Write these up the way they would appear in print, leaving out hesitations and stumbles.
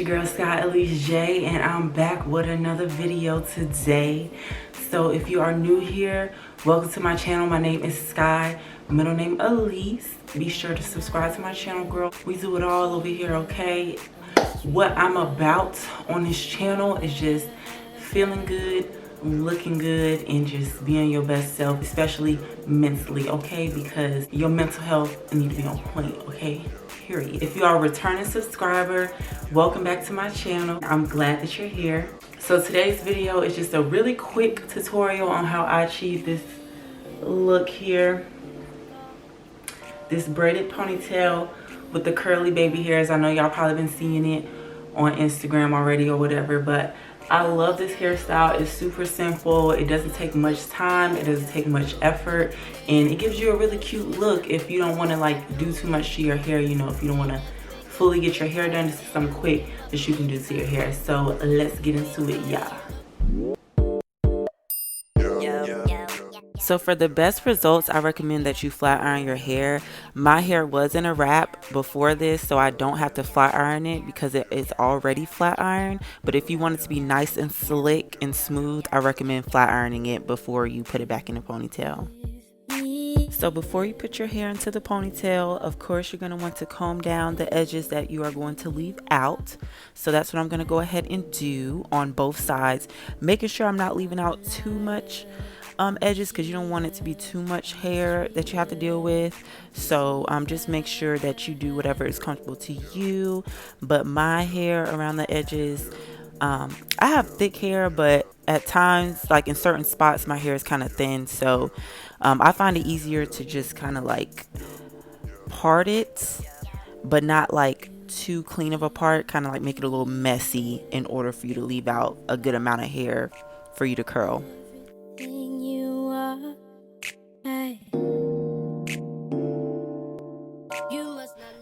your girl Sky Elise J, and I'm back with another video today. So if you are new here, welcome to my channel. My name is Sky, middle name Elise. Be sure to subscribe to my channel, girl. We do it all over here, okay? What I'm about on this channel is just feeling good, looking good, and just being your best self, especially mentally, okay? Because your mental health needs to be on point, okay? Period. If you are a returning subscriber, welcome back to my channel. I'm glad that you're here. So today's video is just a really quick tutorial on how I achieve this look here. This braided ponytail with the curly baby hairs. I know y'all probably been seeing it on Instagram already or whatever, but I love this hairstyle. It's super simple. It doesn't take much time. It doesn't take much effort, and it gives you a really cute look if you don't want to like do too much to your hair. You know, if you don't want to fully get your hair done, this is something quick that you can do to your hair. So let's get into it, y'all. So for the best results, I recommend that you flat iron your hair. My hair was in a wrap before this, so I don't have to flat iron it because it is already flat ironed. But if you want it to be nice and slick and smooth, I recommend flat ironing it before you put it back in a ponytail. So before you put your hair into the ponytail, of course, you're going to want to comb down the edges that you are going to leave out. So that's what I'm going to go ahead and do on both sides, making sure I'm not leaving out too much edges, because you don't want it to be too much hair that you have to deal with. So just make sure that you do whatever is comfortable to you. But my hair around the edges, I have thick hair, but at times, like in certain spots, my hair is kind of thin. So I find it easier to just kind of like part it, but not like too clean of a part, kind of like make it a little messy in order for you to leave out a good amount of hair for you to curl.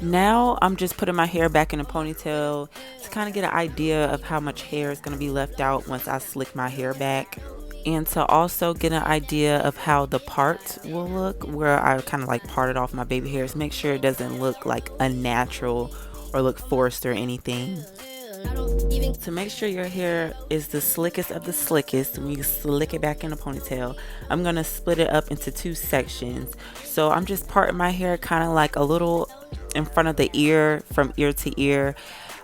Now I'm just putting my hair back in a ponytail to kind of get an idea of how much hair is going to be left out once I slick my hair back, and to also get an idea of how the part will look where I kind of like parted off my baby hairs. Make sure it doesn't look like unnatural or look forced or anything. To make sure your hair is the slickest of the slickest, when you slick it back in a ponytail, I'm going to split it up into two sections. So I'm just parting my hair kind of like a little in front of the ear, from ear to ear.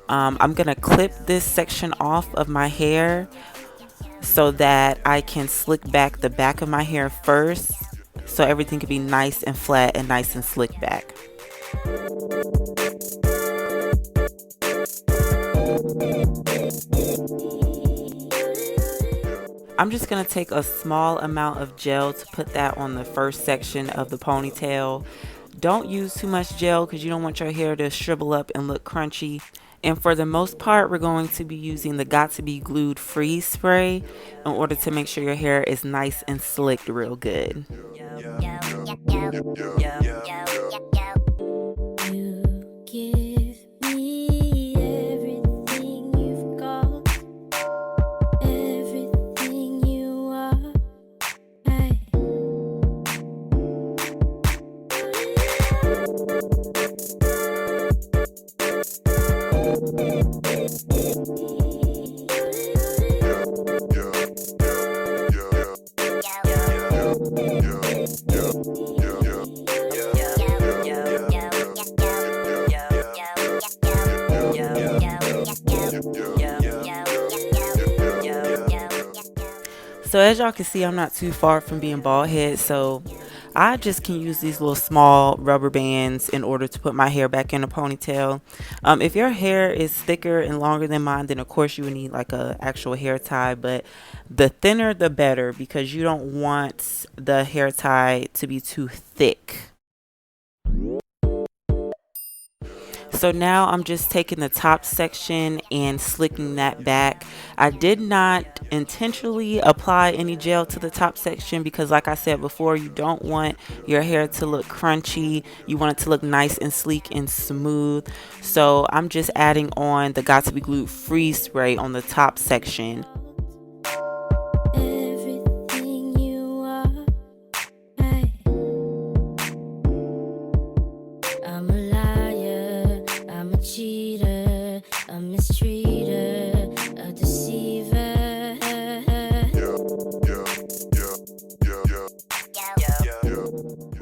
I'm going to clip this section off of my hair so that I can slick back the back of my hair first, so everything can be nice and flat and nice and slick back. I'm just going to take a small amount of gel to put that on the first section of the ponytail. Don't use too much gel because you don't want your hair to shrivel up and look crunchy. And for the most part, we're going to be using the Got To Be Glued Freeze Spray in order to make sure your hair is nice and slicked real good. So as y'all can see, I'm not too far from being bald head, so I just can use these little small rubber bands in order to put my hair back in a ponytail. If your hair is thicker and longer than mine, then of course you would need like a actual hair tie, but the thinner the better, because you don't want the hair tie to be too thick. So now I'm just taking the top section and slicking that back. I did not intentionally apply any gel to the top section because, like I said before, you don't want your hair to look crunchy. You want it to look nice and sleek and smooth. So I'm just adding on the Got To Be Glued Freeze Spray on the top section. I'm a liar, I'm a cheater, a mistreater.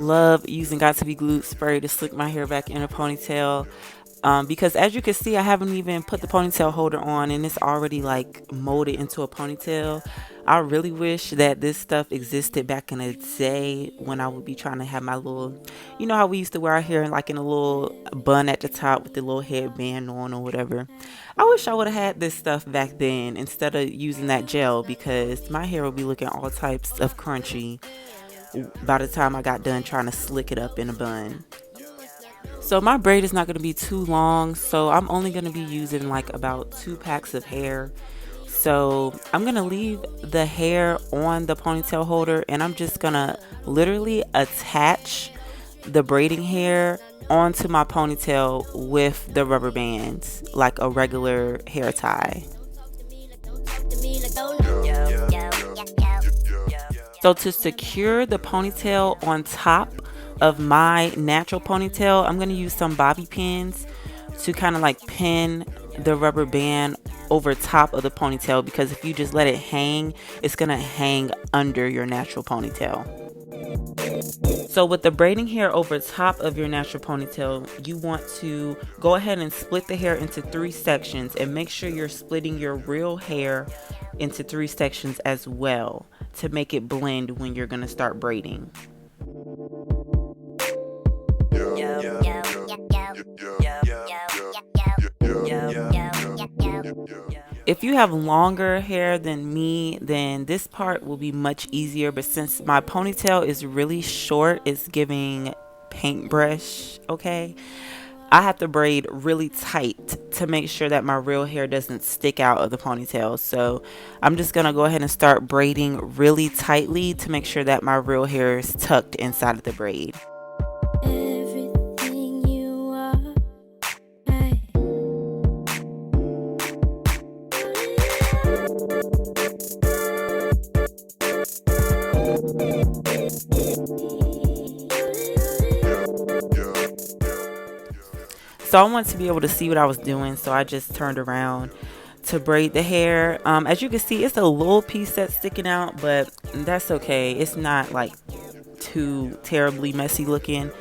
love using Got To Be Glued spray to slick my hair back in a ponytail. Because as you can see, I haven't even put the ponytail holder on and it's already like molded into a ponytail. I really wish that this stuff existed back in the day when I would be trying to have my little, you know how we used to wear our hair like in a little bun at the top with the little headband on or whatever. I wish I would have had this stuff back then instead of using that gel, because my hair would be looking all types of crunchy by the time I got done trying to slick it up in a bun. So my braid is not going to be too long, so I'm only going to be using like about 2 packs of hair. So I'm going to leave the hair on the ponytail holder, and I'm just going to literally attach the braiding hair onto my ponytail with the rubber bands like a regular hair tie. So to secure the ponytail on top of my natural ponytail, I'm going to use some bobby pins to kind of like pin the rubber band over top of the ponytail, because if you just let it hang, it's going to hang under your natural ponytail. So with the braiding hair over top of your natural ponytail, you want to go ahead and split the hair into 3 sections, and make sure you're splitting your real hair into 3 sections as well to make it blend when you're going to start braiding. If you have longer hair than me, then this part will be much easier, but since my ponytail is really short, it's giving paintbrush, okay? I have to braid really tight to make sure that my real hair doesn't stick out of the ponytail. So I'm just gonna go ahead and start braiding really tightly to make sure that my real hair is tucked inside of the braid. So I wanted to be able to see what I was doing, so I just turned around to braid the hair. As you can see, it's a little piece that's sticking out, but that's okay. It's not like too terribly messy looking,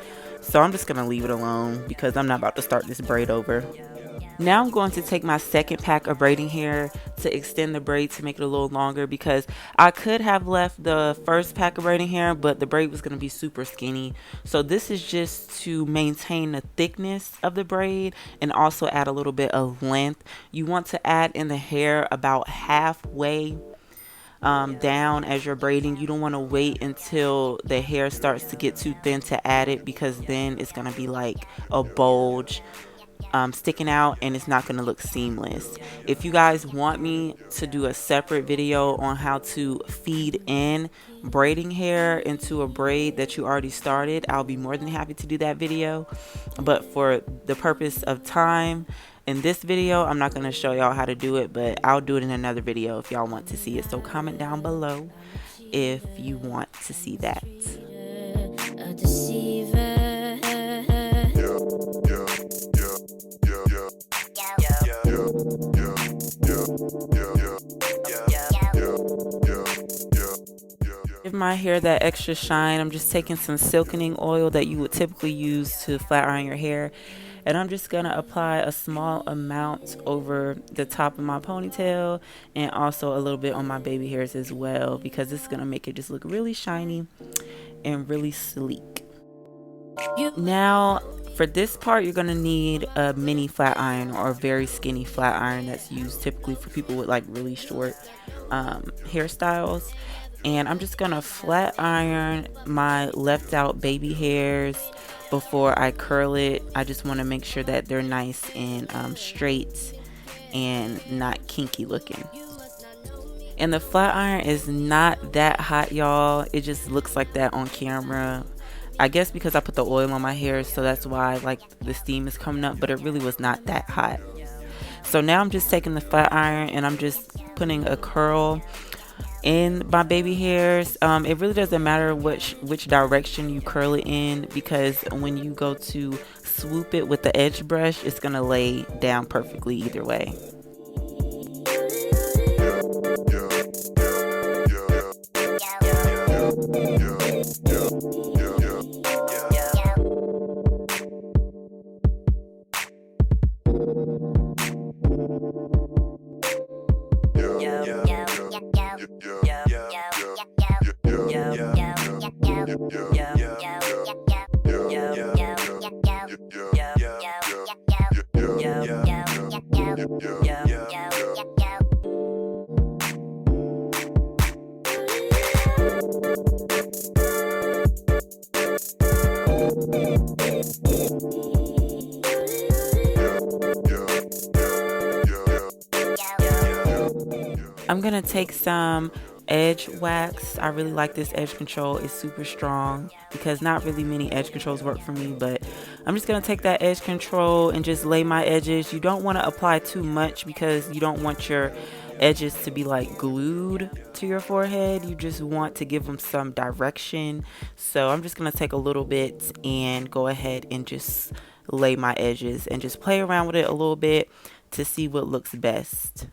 so I'm just gonna leave it alone because I'm not about to start this braid over. Now I'm going to take my second pack of braiding hair to extend the braid to make it a little longer, because I could have left the first pack of braiding hair, but the braid was going to be super skinny. So this is just to maintain the thickness of the braid and also add a little bit of length. You want to add in the hair about halfway down as you're braiding. You don't want to wait until the hair starts to get too thin to add it, because then it's going to be like a bulge sticking out and it's not going to look seamless. If you guys want me to do a separate video on how to feed in braiding hair into a braid that you already started, I'll be more than happy to do that video. But for the purpose of time, in this video, I'm not going to show y'all how to do it, but I'll do it in another video if y'all want to see it. So comment down below if you want to see that. Give my hair that extra shine. I'm just taking some silkening oil that you would typically use to flat iron your hair, and I'm just gonna apply a small amount over the top of my ponytail and also a little bit on my baby hairs as well, because it's gonna make it just look really shiny and really sleek. Now for this part, you're gonna need a mini flat iron or a very skinny flat iron that's used typically for people with like really short hairstyles. And I'm just gonna flat iron my left out baby hairs before I curl it. I just want to make sure that they're nice and straight and not kinky looking. And the flat iron is not that hot, y'all. It just looks like that on camera. I guess because I put the oil on my hair, so that's why like the steam is coming up, but it really was not that hot. So now I'm just taking the flat iron and I'm just putting a curl in my baby hairs. It really doesn't matter which direction you curl it in, because when you go to swoop it with the edge brush, it's gonna lay down perfectly either way. I'm gonna take some edge wax. I really like this edge control. It's super strong because not really many edge controls work for me, but I'm just gonna take that edge control and just lay my edges. You don't want to apply too much because you don't want your edges to be like glued to your forehead. You just want to give them some direction. So I'm just gonna take a little bit and go ahead and just lay my edges and just play around with it a little bit to see what looks best.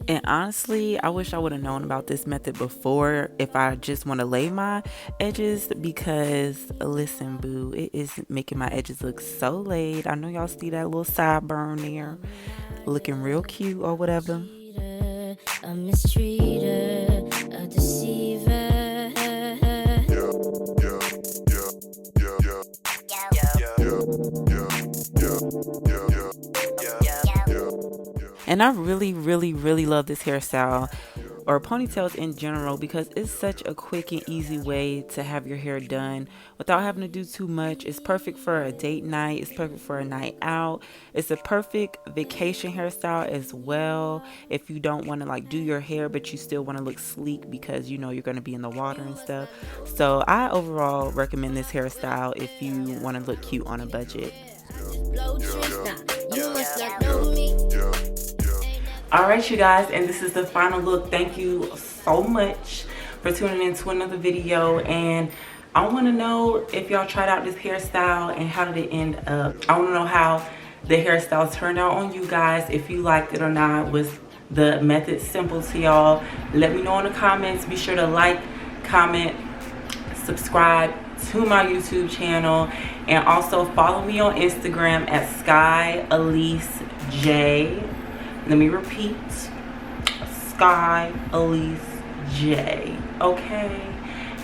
And honestly, I wish I would have known about this method before if I just want to lay my edges, because listen, boo, it is making my edges look so laid. I know y'all see that little sideburn there, looking real cute or whatever. A mistreater, a deceiver. And I really love this hairstyle, or ponytails in general, because it's such a quick and easy way to have your hair done without having to do too much. It's perfect for a date night. It's perfect for a night out. It's a perfect vacation hairstyle as well, if you don't want to like do your hair but you still want to look sleek because you know you're going to be in the water and stuff. So I overall recommend this hairstyle if you want to look cute on a budget. Alright, you guys, and this is the final look. Thank you so much for tuning in to another video, and I want to know if y'all tried out this hairstyle and how did it end up. I want to know how the hairstyle turned out on you guys, if you liked it or not. Was the method simple to y'all? Let me know in the comments. Be sure to like, comment, subscribe to my YouTube channel, and also follow me on Instagram at SkyAliceJ. Let me repeat, SkyAliceJ, okay?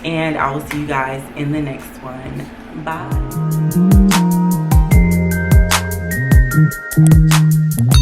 And I will see you guys in the next one. Bye.